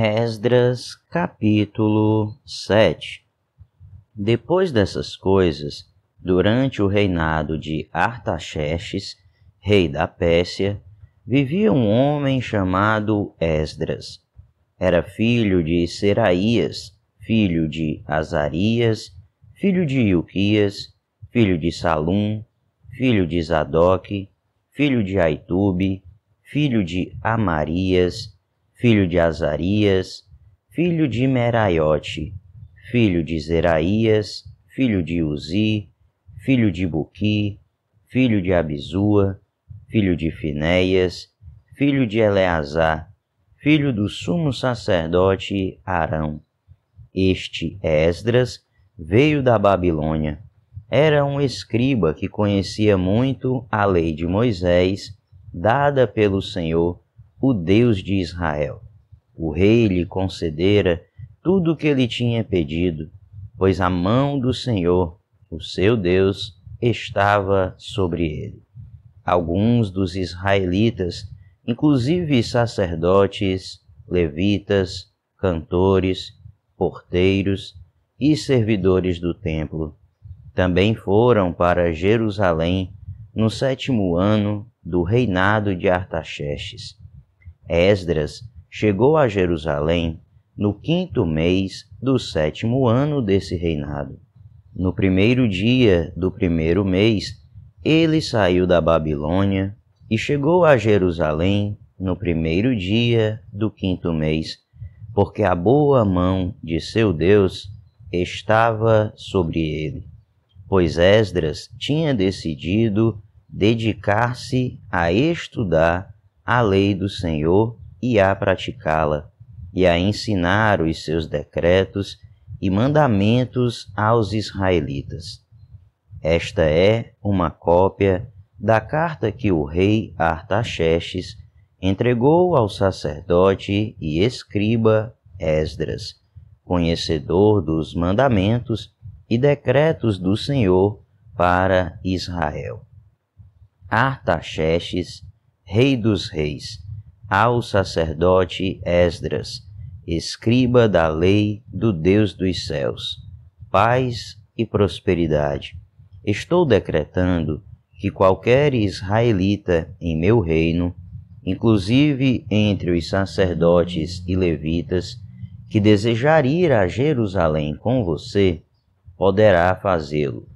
Esdras, capítulo 7. Depois dessas coisas, durante o reinado de Artaxerxes, rei da Pérsia, vivia um homem chamado Esdras. Era filho de Seraías, filho de Azarias, filho de Ilquias, filho de Salum, filho de Zadoque, filho de Aitube, filho de Amarias, filho de Azarias, filho de Meraiote, filho de Zeraías, filho de Uzi, filho de Buqui, filho de Abizua, filho de Finéias, filho de Eleazar, filho do sumo sacerdote Arão. Este Esdras veio da Babilônia. Era um escriba que conhecia muito a lei de Moisés, dada pelo Senhor, o Deus de Israel. O rei lhe concedera tudo o que ele tinha pedido, pois a mão do Senhor, o seu Deus, estava sobre ele. Alguns dos israelitas, inclusive sacerdotes, levitas, cantores, porteiros e servidores do templo, também foram para Jerusalém no 7º ano do reinado de Artaxerxes. Esdras chegou a Jerusalém no 5º mês do 7º ano desse reinado. No 1º dia do 1º mês, ele saiu da Babilônia e chegou a Jerusalém no 1º dia do 5º mês, porque a boa mão de seu Deus estava sobre ele. Pois Esdras tinha decidido dedicar-se a estudar a lei do Senhor e a praticá-la, e a ensinar os seus decretos e mandamentos aos israelitas. Esta é uma cópia da carta que o rei Artaxerxes entregou ao sacerdote e escriba Esdras, conhecedor dos mandamentos e decretos do Senhor para Israel. Artaxerxes, rei dos reis, ao sacerdote Esdras, escriba da lei do Deus dos céus, paz e prosperidade. Estou decretando que qualquer israelita em meu reino, inclusive entre os sacerdotes e levitas, que desejar ir a Jerusalém com você, poderá fazê-lo.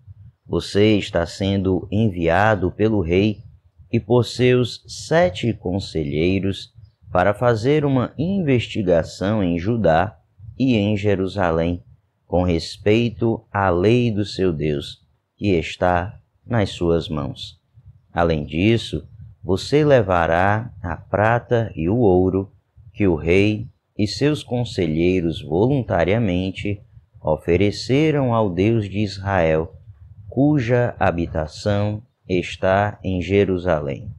Você está sendo enviado pelo rei e por seus 7 conselheiros para fazer uma investigação em Judá e em Jerusalém, com respeito à lei do seu Deus, que está nas suas mãos. Além disso, você levará a prata e o ouro que o rei e seus conselheiros voluntariamente ofereceram ao Deus de Israel, cuja habitação está em Jerusalém,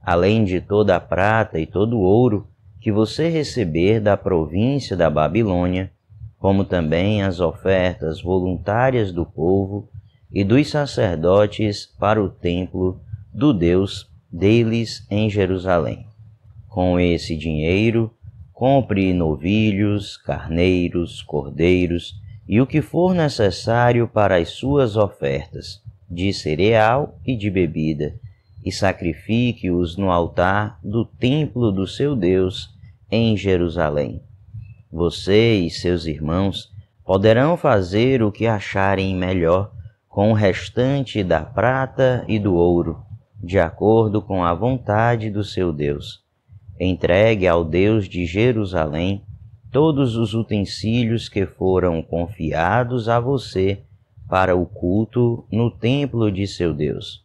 além de toda a prata e todo o ouro que você receber da província da Babilônia, como também as ofertas voluntárias do povo e dos sacerdotes para o templo do Deus deles em Jerusalém. Com esse dinheiro, compre novilhos, carneiros, cordeiros e o que for necessário para as suas ofertas, de cereal e de bebida, e sacrifique-os no altar do templo do seu Deus em Jerusalém. Você e seus irmãos poderão fazer o que acharem melhor com o restante da prata e do ouro, de acordo com a vontade do seu Deus. Entregue ao Deus de Jerusalém todos os utensílios que foram confiados a você para o culto no templo de seu Deus,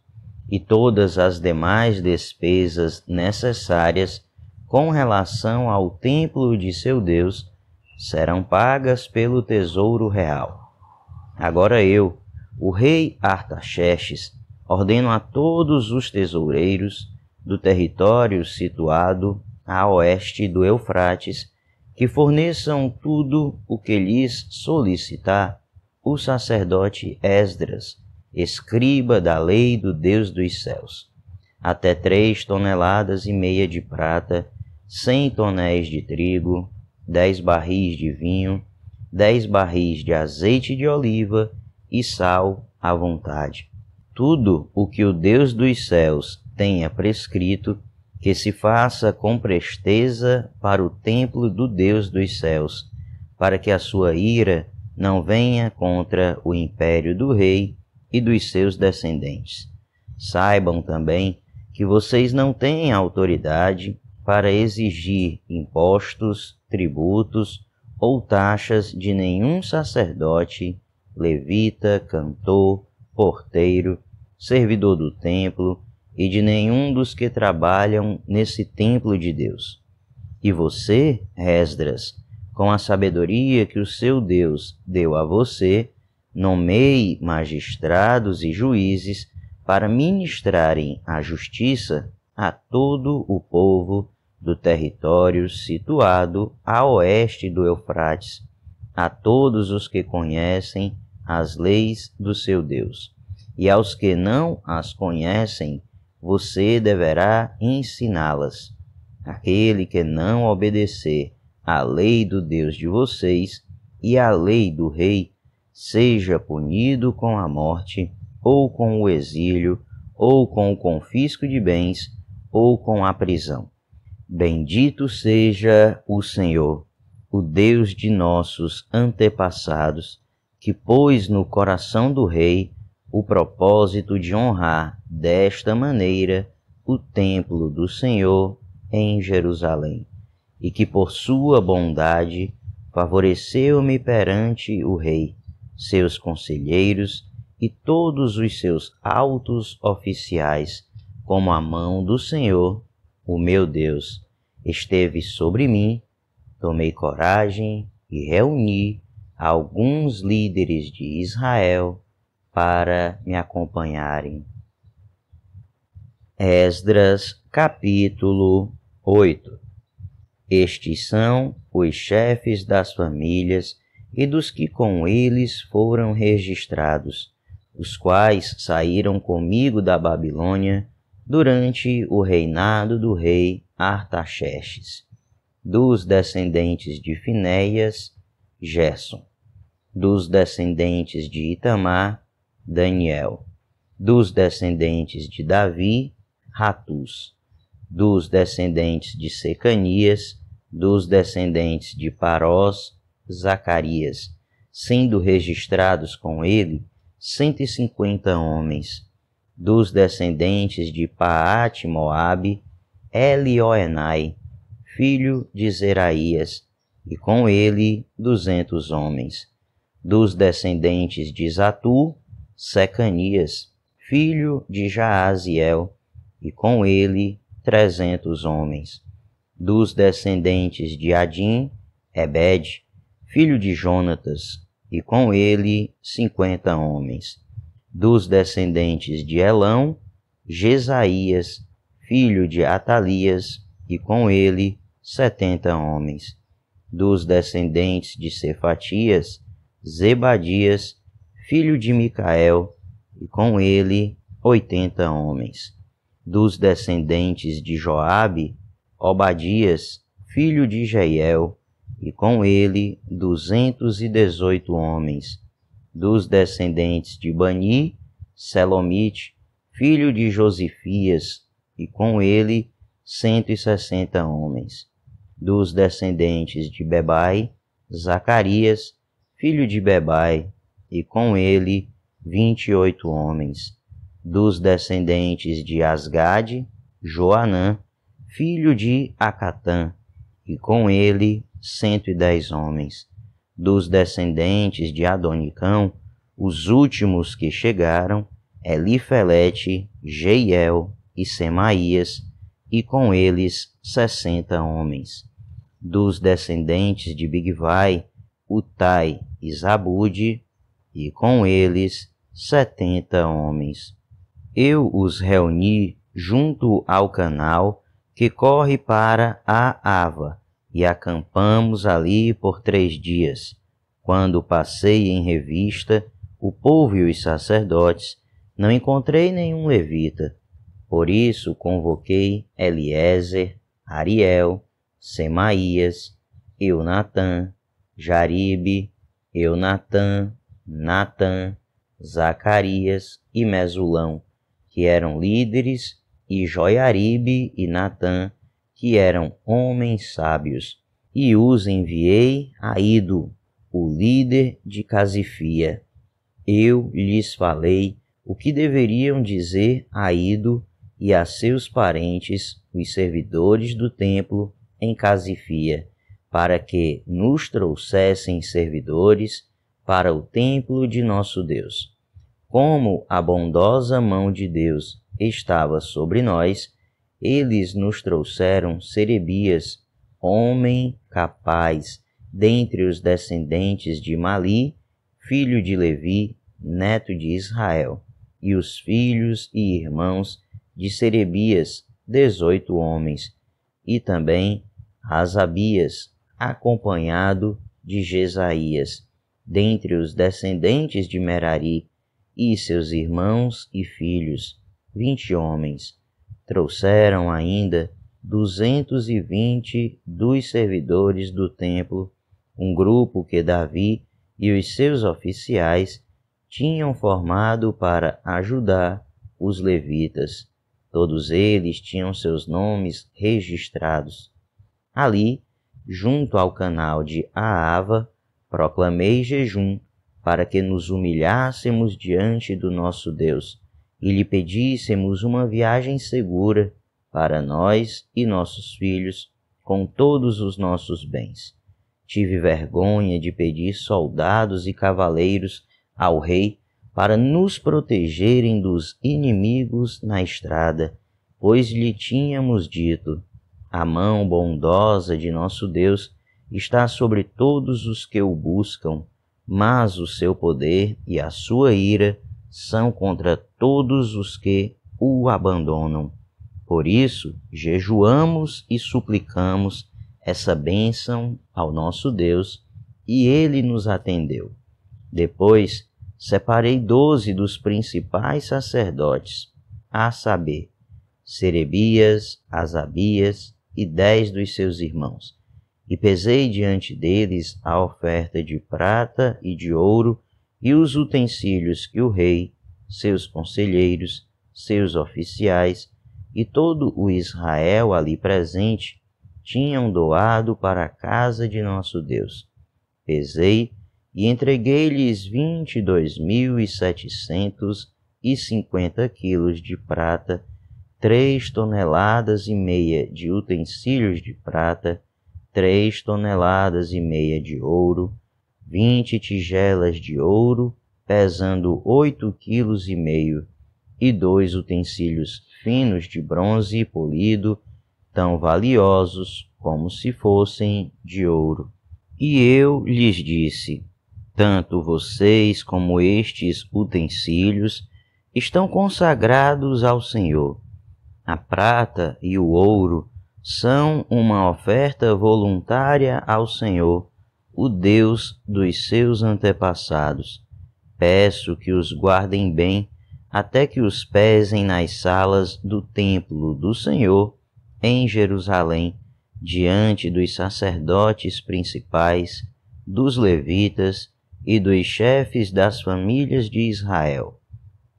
e todas as demais despesas necessárias com relação ao templo de seu Deus serão pagas pelo tesouro real. Agora eu, o rei Artaxerxes, ordeno a todos os tesoureiros do território situado a oeste do Eufrates que forneçam tudo o que lhes solicitar o sacerdote Esdras, escriba da lei do Deus dos céus, até 3,5 toneladas de prata, 100 tonéis de trigo, 10 barris de vinho, 10 barris de azeite de oliva e sal à vontade. Tudo o que o Deus dos céus tenha prescrito, que se faça com presteza para o templo do Deus dos céus, para que a sua ira não venha contra o império do rei e dos seus descendentes. Saibam também que vocês não têm autoridade para exigir impostos, tributos ou taxas de nenhum sacerdote, levita, cantor, porteiro, servidor do templo e de nenhum dos que trabalham nesse templo de Deus. E você, Esdras, com a sabedoria que o seu Deus deu a você, nomeie magistrados e juízes para ministrarem a justiça a todo o povo do território situado a oeste do Eufrates, a todos os que conhecem as leis do seu Deus. E aos que não as conhecem, você deverá ensiná-las. Aquele que não obedecer à lei do Deus de vocês e à lei do rei, seja punido com a morte, ou com o exílio, ou com o confisco de bens, ou com a prisão. Bendito seja o Senhor, o Deus de nossos antepassados, que pôs no coração do rei o propósito de honrar desta maneira o templo do Senhor em Jerusalém, e que por sua bondade favoreceu-me perante o rei, seus conselheiros e todos os seus altos oficiais, como a mão do Senhor, o meu Deus, esteve sobre mim. Tomei coragem e reuni alguns líderes de Israel para me acompanharem. Esdras, capítulo 8. Estes são os chefes das famílias e dos que com eles foram registrados, os quais saíram comigo da Babilônia durante o reinado do rei Artaxerxes. Dos descendentes de Finéias, Gerson. Dos descendentes de Itamar, Daniel. Dos descendentes de Davi, Ratus. Dos descendentes de Secanias, dos descendentes de Parós, Zacarias, sendo registrados com ele 150 homens. Dos descendentes de Paate-Moabe, Elioenai, filho de Zeraías, e com ele 200 homens. Dos descendentes de Zatu, Secanias, filho de Jaaziel, e com ele 300 homens. Dos descendentes de Adim, Ebed, filho de Jonatas, e com ele 50 homens. Dos descendentes de Elão, Jesaías, filho de Atalias, e com ele 70 homens. Dos descendentes de Cefatias, Zebadias, filho de Micael, e com ele 80 homens. Dos descendentes de Joabe, Obadias, filho de Jeiel, e com ele 218 homens. Dos descendentes de Bani, Selomite, filho de Josifias, e com ele 160 homens. Dos descendentes de Bebai, Zacarias, filho de Bebai, e com ele 28 homens. Dos descendentes de Asgade, Joanã, filho de Acatã, e com ele 110 homens. Dos descendentes de Adonicão, os últimos que chegaram, Elifelete, Jeiel e Semaías, e com eles 60 homens. Dos descendentes de Bigvai, Utai e Zabude, e com eles 70 homens. Eu os reuni junto ao canal que corre para a Ava, e acampamos ali por 3 dias. Quando passei em revista o povo e os sacerdotes, não encontrei nenhum levita. Por isso convoquei Eliezer, Ariel, Semaías, Eunatã, Jaribe, Eunatã, Natã, Zacarias e Mesulão, que eram líderes, e Joiaribe e Natã, que eram homens sábios. E os enviei a Ido, o líder de Casifia. Eu lhes falei o que deveriam dizer a Ido e a seus parentes, os servidores do templo em Casifia, para que nos trouxessem servidores para o templo de nosso Deus. Como a bondosa mão de Deus estava sobre nós, eles nos trouxeram Serebias, homem capaz, dentre os descendentes de Mali, filho de Levi, neto de Israel, e os filhos e irmãos de Serebias, 18 homens, e também Asabias, acompanhado de Jesaías, dentre os descendentes de Merari, e seus irmãos e filhos, 20 homens. Trouxeram ainda 220 dos servidores do templo, um grupo que Davi e os seus oficiais tinham formado para ajudar os levitas. Todos eles tinham seus nomes registrados. Ali, junto ao canal de Aava, proclamei jejum para que nos humilhássemos diante do nosso Deus e lhe pedíssemos uma viagem segura para nós e nossos filhos, com todos os nossos bens. Tive vergonha de pedir soldados e cavaleiros ao rei para nos protegerem dos inimigos na estrada, pois lhe tínhamos dito: a mão bondosa de nosso Deus está sobre todos os que o buscam, mas o seu poder e a sua ira são contra todos os que o abandonam. Por isso, jejuamos e suplicamos essa bênção ao nosso Deus, e ele nos atendeu. Depois, separei 12 dos principais sacerdotes, a saber, Serebias, Asabias e 10 dos seus irmãos, e pesei diante deles a oferta de prata e de ouro e os utensílios que o rei, seus conselheiros, seus oficiais e todo o Israel ali presente tinham doado para a casa de nosso Deus. Pesei e entreguei-lhes 22.750 quilos de prata, 3,5 toneladas de utensílios de prata, 3,5 toneladas de ouro, 20 tigelas de ouro, pesando 8,5 quilos, e 2 utensílios finos de bronze polido, tão valiosos como se fossem de ouro. E eu lhes disse: tanto vocês como estes utensílios estão consagrados ao Senhor. A prata e o ouro são uma oferta voluntária ao Senhor, o Deus dos seus antepassados. Peço que os guardem bem, até que os pesem nas salas do templo do Senhor, em Jerusalém, diante dos sacerdotes principais, dos levitas e dos chefes das famílias de Israel.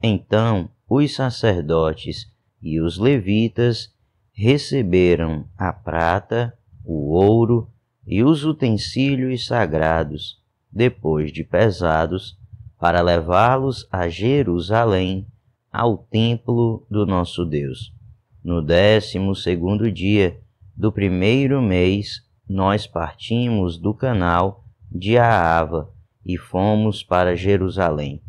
Então os sacerdotes e os levitas receberam a prata, o ouro e os utensílios sagrados, depois de pesados, para levá-los a Jerusalém, ao templo do nosso Deus. No 12º dia do primeiro mês, nós partimos do canal de Aava e fomos para Jerusalém.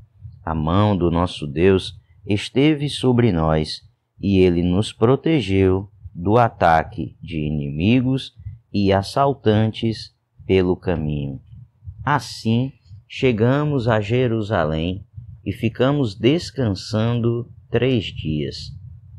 A mão do nosso Deus esteve sobre nós, e ele nos protegeu do ataque de inimigos e assaltantes pelo caminho. Assim, chegamos a Jerusalém e ficamos descansando 3 dias.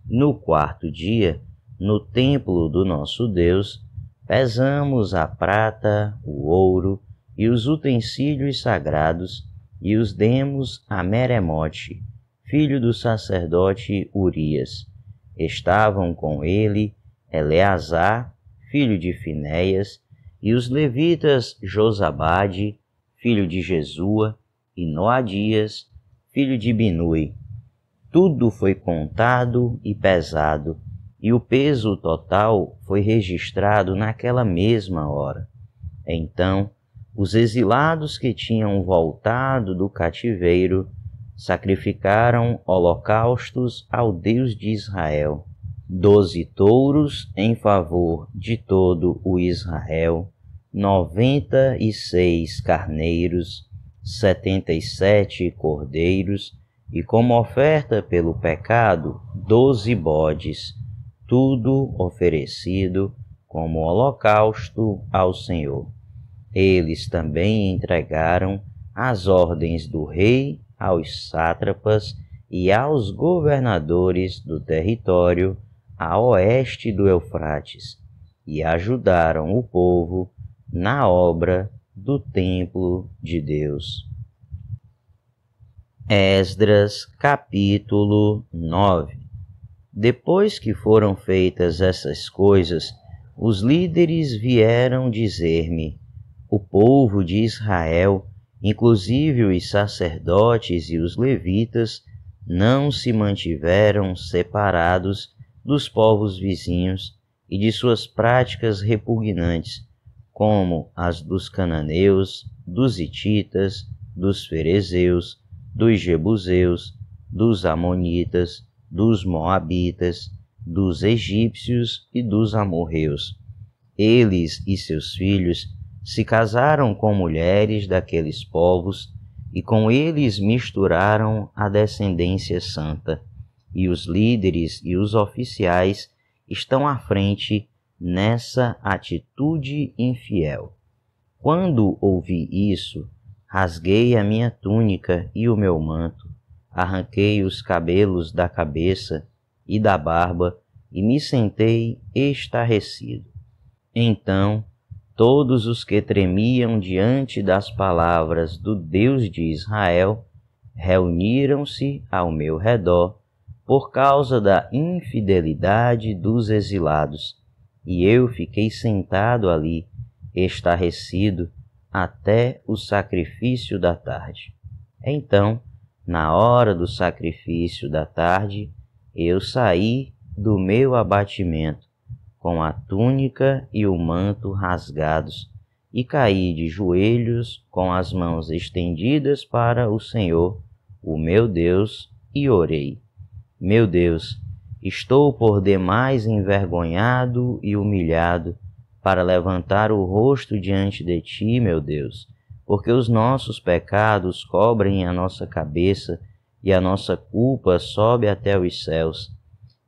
No 4º dia, no templo do nosso Deus, pesamos a prata, o ouro e os utensílios sagrados e os demos a Meremote, filho do sacerdote Urias. Estavam com ele Eleazar, filho de Finéias, e os levitas Josabade, filho de Jesua, e Noadias, filho de Binui. Tudo foi contado e pesado, e o peso total foi registrado naquela mesma hora. Então, os exilados que tinham voltado do cativeiro sacrificaram holocaustos ao Deus de Israel, 12 touros em favor de todo o Israel, 96 carneiros, 77 cordeiros, e como oferta pelo pecado, 12 bodes, tudo oferecido como holocausto ao Senhor. Eles também entregaram as ordens do rei aos sátrapas e aos governadores do território a oeste do Eufrates, e ajudaram o povo na obra do templo de Deus. Esdras, capítulo 9. Depois que foram feitas essas coisas, os líderes vieram dizer-me: o povo de Israel, inclusive os sacerdotes e os levitas, não se mantiveram separados dos povos vizinhos e de suas práticas repugnantes, como as dos cananeus, dos hititas, dos ferezeus, dos jebuseus, dos amonitas, dos moabitas, dos egípcios e dos amorreus. Eles e seus filhos se casaram com mulheres daqueles povos e com eles misturaram a descendência santa, e os líderes e os oficiais estão à frente nessa atitude infiel. Quando ouvi isso, rasguei a minha túnica e o meu manto, arranquei os cabelos da cabeça e da barba e me sentei estarrecido. Então, todos os que tremiam diante das palavras do Deus de Israel reuniram-se ao meu redor por causa da infidelidade dos exilados, e eu fiquei sentado ali, estarrecido, até o sacrifício da tarde. Então, na hora do sacrifício da tarde, eu saí do meu abatimento, com a túnica e o manto rasgados, e caí de joelhos com as mãos estendidas para o Senhor, o meu Deus, e orei: meu Deus, estou por demais envergonhado e humilhado para levantar o rosto diante de ti, meu Deus, porque os nossos pecados cobrem a nossa cabeça e a nossa culpa sobe até os céus.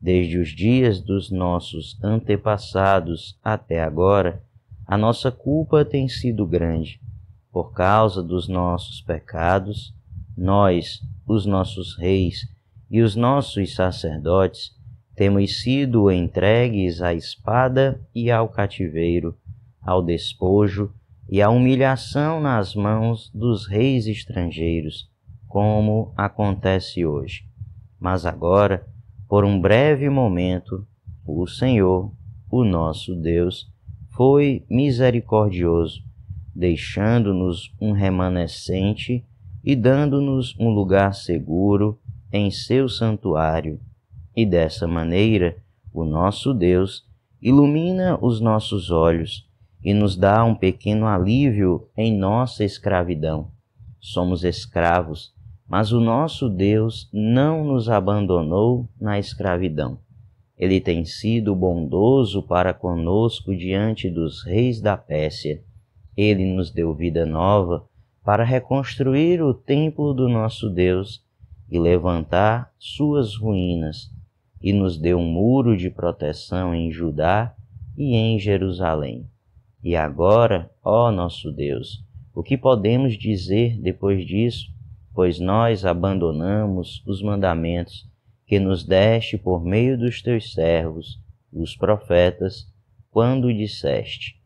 Desde os dias dos nossos antepassados até agora, a nossa culpa tem sido grande. Por causa dos nossos pecados, nós, os nossos reis e os nossos sacerdotes, temos sido entregues à espada e ao cativeiro, ao despojo e à humilhação nas mãos dos reis estrangeiros, como acontece hoje. Mas agora, por um breve momento, o Senhor, o nosso Deus, foi misericordioso, deixando-nos um remanescente e dando-nos um lugar seguro em seu santuário. E dessa maneira, o nosso Deus ilumina os nossos olhos e nos dá um pequeno alívio em nossa escravidão. Somos escravos, mas o nosso Deus não nos abandonou na escravidão. Ele tem sido bondoso para conosco diante dos reis da Pérsia. Ele nos deu vida nova para reconstruir o templo do nosso Deus e levantar suas ruínas, e nos deu um muro de proteção em Judá e em Jerusalém. E agora, ó nosso Deus, o que podemos dizer depois disso? Pois nós abandonamos os mandamentos que nos deste por meio dos teus servos, os profetas, quando disseste: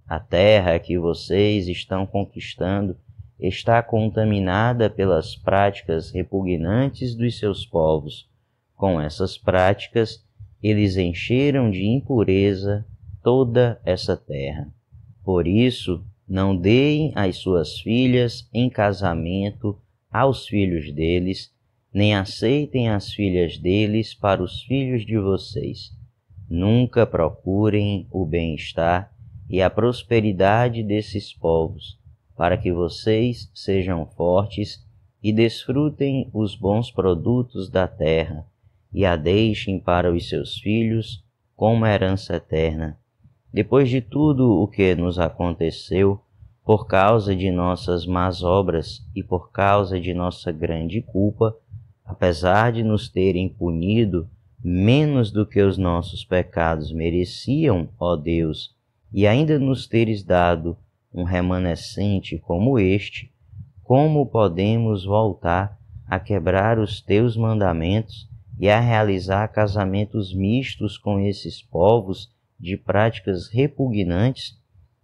a terra que vocês estão conquistando está contaminada pelas práticas repugnantes dos seus povos. Com essas práticas, eles encheram de impureza toda essa terra. Por isso, não deem as suas filhas em casamento aos filhos deles, nem aceitem as filhas deles para os filhos de vocês. Nunca procurem o bem-estar e a prosperidade desses povos, para que vocês sejam fortes e desfrutem os bons produtos da terra, e a deixem para os seus filhos como herança eterna. Depois de tudo o que nos aconteceu, por causa de nossas más obras e por causa de nossa grande culpa, apesar de nos terem punido menos do que os nossos pecados mereciam, ó Deus, e ainda nos teres dado um remanescente como este, como podemos voltar a quebrar os teus mandamentos e a realizar casamentos mistos com esses povos de práticas repugnantes?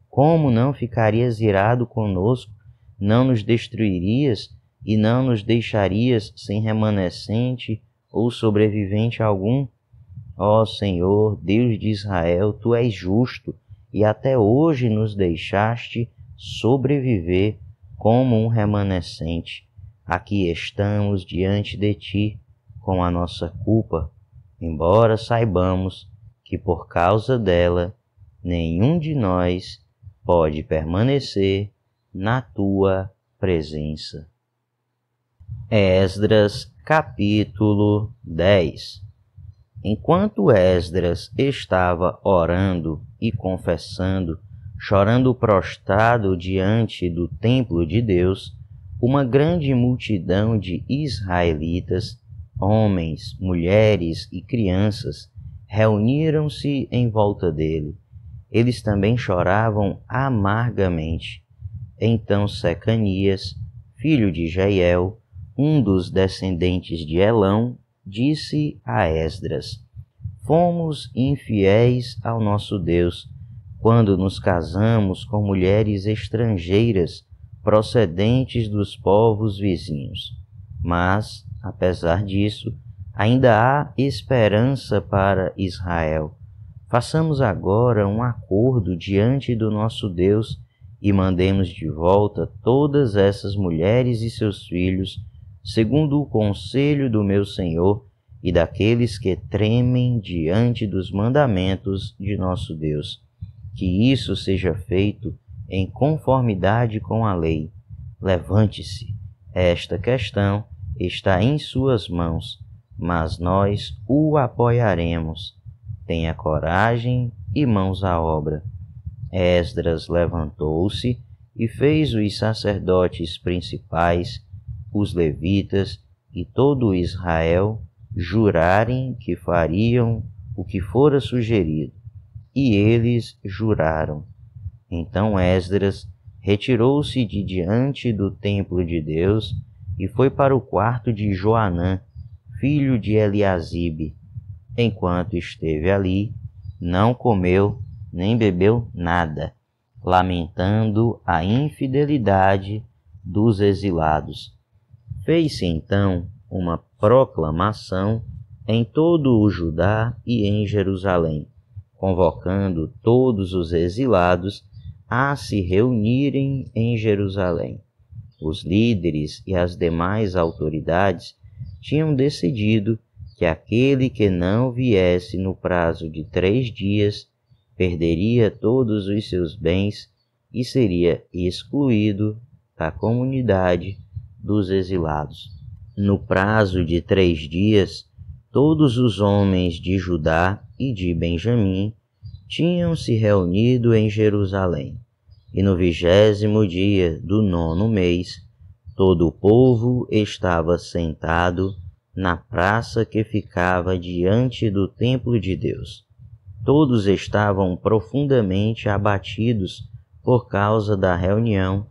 Como não ficarias irado conosco, não nos destruirias e não nos deixarias sem remanescente ou sobrevivente algum? Ó Senhor, Deus de Israel, Tu és justo e até hoje nos deixaste sobreviver como um remanescente. Aqui estamos diante de Ti com a nossa culpa, embora saibamos que por causa dela nenhum de nós pode permanecer na Tua presença. Esdras, capítulo 10. Enquanto Esdras estava orando e confessando, chorando prostrado diante do templo de Deus, uma grande multidão de israelitas, homens, mulheres e crianças, reuniram-se em volta dele. Eles também choravam amargamente. Então Secanias, filho de Jeiel, um dos descendentes de Elão, disse a Esdras: Fomos infiéis ao nosso Deus, quando nos casamos com mulheres estrangeiras procedentes dos povos vizinhos. Mas, apesar disso, ainda há esperança para Israel. Façamos agora um acordo diante do nosso Deus e mandemos de volta todas essas mulheres e seus filhos, segundo o conselho do meu Senhor e daqueles que tremem diante dos mandamentos de nosso Deus. Que isso seja feito em conformidade com a lei. Levante-se, esta questão está em suas mãos, mas nós o apoiaremos. Tenha coragem e mãos à obra. Esdras levantou-se e fez os sacerdotes principais, os levitas e todo Israel jurarem que fariam o que fora sugerido. E eles juraram. Então Esdras retirou-se de diante do templo de Deus e foi para o quarto de Joanã, filho de Eliasibe. Enquanto esteve ali, não comeu nem bebeu nada, lamentando a infidelidade dos exilados. Fez-se então uma proclamação em todo o Judá e em Jerusalém, convocando todos os exilados a se reunirem em Jerusalém. Os líderes e as demais autoridades tinham decidido que aquele que não viesse no prazo de 3 dias perderia todos os seus bens e seria excluído da comunidade dos exilados. No prazo de 3 dias, todos os homens de Judá e de Benjamim tinham se reunido em Jerusalém, e no 20º dia do 9º mês, todo o povo estava sentado na praça que ficava diante do templo de Deus. Todos estavam profundamente abatidos por causa da reunião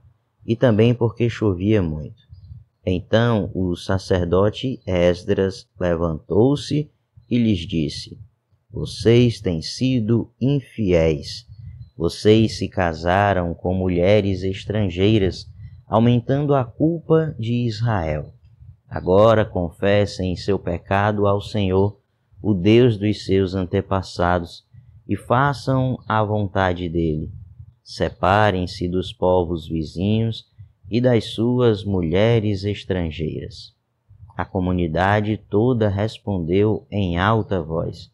e também porque chovia muito. Então o sacerdote Esdras levantou-se e lhes disse: Vocês têm sido infiéis. Vocês se casaram com mulheres estrangeiras, aumentando a culpa de Israel. Agora confessem seu pecado ao Senhor, o Deus dos seus antepassados, e façam a vontade dele. separem-se dos povos vizinhos e das suas mulheres estrangeiras. A comunidade toda respondeu em alta voz: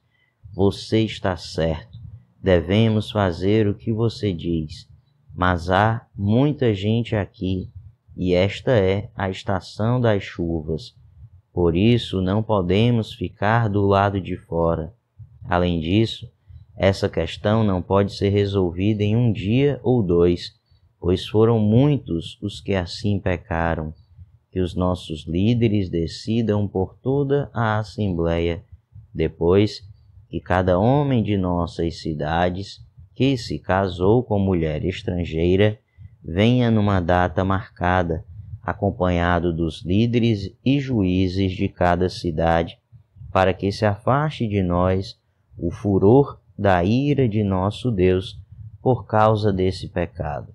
Você está certo, devemos fazer o que você diz, mas há muita gente aqui e esta é a estação das chuvas. Por isso não podemos ficar do lado de fora. Além disso, essa questão não pode ser resolvida em um dia ou dois, pois foram muitos os que assim pecaram. Que os nossos líderes decidam por toda a Assembleia, depois que cada homem de nossas cidades que se casou com mulher estrangeira venha numa data marcada, acompanhado dos líderes e juízes de cada cidade, para que se afaste de nós o furor da ira de nosso Deus por causa desse pecado.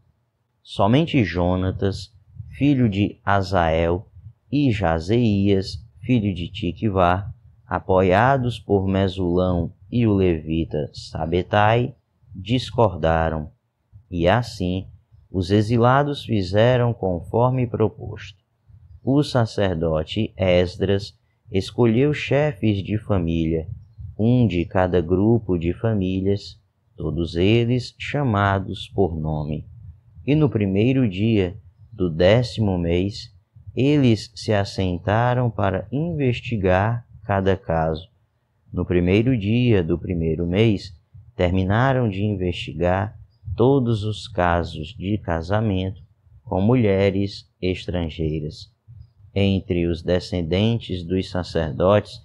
Somente Jonatas, filho de Azael, e Jazeías, filho de Tiquivá, apoiados por Mesulão e o levita Sabetai, discordaram, e assim os exilados fizeram conforme proposto. O sacerdote Esdras escolheu chefes de família, um de cada grupo de famílias, todos eles chamados por nome. E no primeiro dia do 10º mês, eles se assentaram para investigar cada caso. No primeiro dia do primeiro mês, terminaram de investigar todos os casos de casamento com mulheres estrangeiras. Entre os descendentes dos sacerdotes,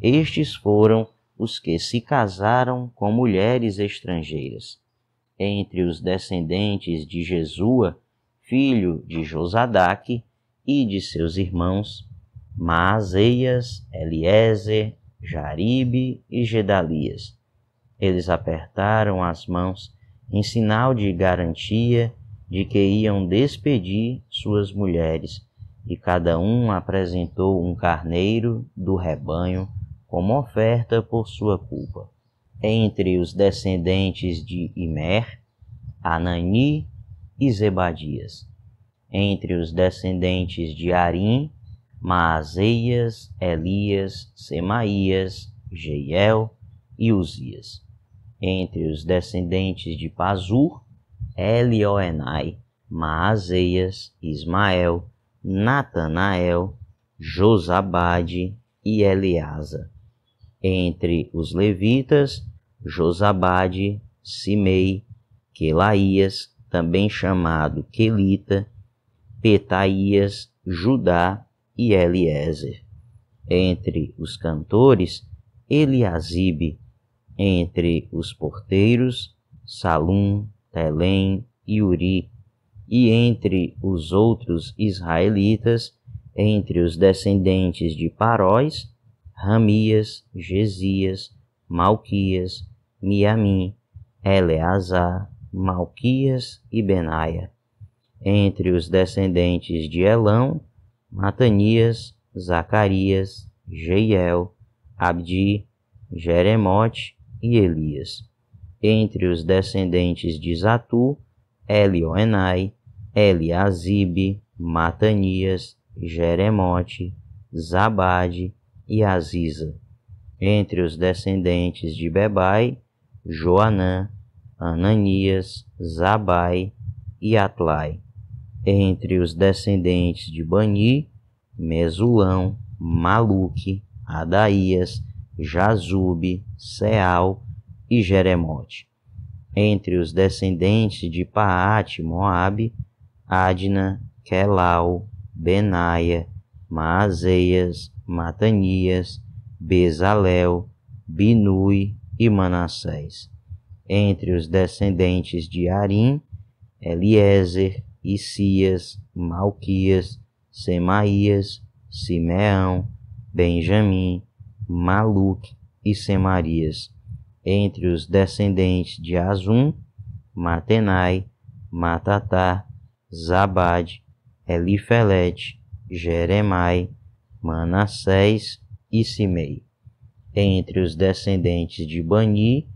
estes foram os que se casaram com mulheres estrangeiras. Entre os descendentes de Jesua, filho de Josadaque, e de seus irmãos, Maazéias, Eliezer, Jaribe e Gedalias. Eles apertaram as mãos em sinal de garantia de que iam despedir suas mulheres, e cada um apresentou um carneiro do rebanho como oferta por sua culpa. Entre os descendentes de Imer, Anani e Zebadias. Entre os descendentes de Arim, Maazéias, Elias, Semaías, Jeiel e Uzias. Entre os descendentes de Pazur, Elioenai, Maazéias, Ismael, Natanael, Josabade e Eleasa. Entre os levitas, Josabade, Simei, Quelaías, também chamado Quelita, Petaías, Judá e Eliezer. Entre os cantores, Eliasibe. Entre os porteiros, Salum, Telém e Uri. E entre os outros israelitas, entre os descendentes de Paróis, Ramias, Gesias, Malquias, Miamim, Eleazar, Malquias e Benaia. Entre os descendentes de Elão, Matanias, Zacarias, Jeiel, Abdi, Jeremote e Elias. Entre os descendentes de Zatu, Elioenai, Eliasibe, Matanias, Jeremote, Zabade e Aziza. Entre os descendentes de Bebai, Joanã, Ananias, Zabai e Atlai. Entre os descendentes de Bani, Mesulão, Maluque, Adaías, Jazube, Seal e Jeremote. Entre os descendentes de Paate, Moabe, Adna, Quelau, Benaia, Maazéias, Matanias, Bezalel, Binui e Manassés. Entre os descendentes de Arim, Eliezer, Isias, Malquias, Semaías, Simeão, Benjamim, Maluque e Semarias. Entre os descendentes de Azum, Matenai, Matatá, Zabade, Elifelete, Jeremai, Manassés e Simei. Entre os descendentes de Bani,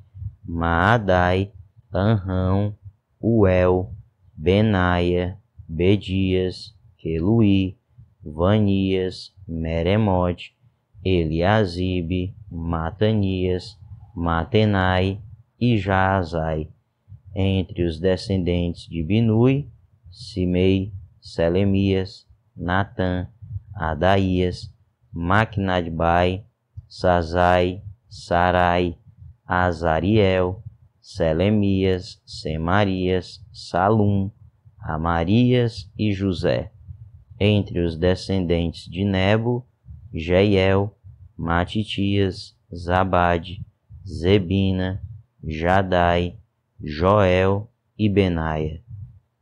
Maadai, Anrão, Uel, Benaia, Bedias, Queluí, Vanias, Meremote, Eliasibe, Matanias, Matenai e Jaazai. Entre os descendentes de Binui, Simei, Selemias, Natã, Adaías, Maquinadbai, Sazai, Sarai, Azariel, Selemias, Semarias, Salum, Amarias e José. Entre os descendentes de Nebo, Jeiel, Matitias, Zabade, Zebina, Jadai, Joel e Benaia.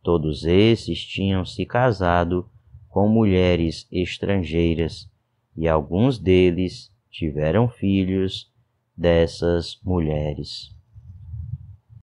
Todos esses tinham se casado com mulheres estrangeiras, e alguns deles tiveram filhos dessas mulheres.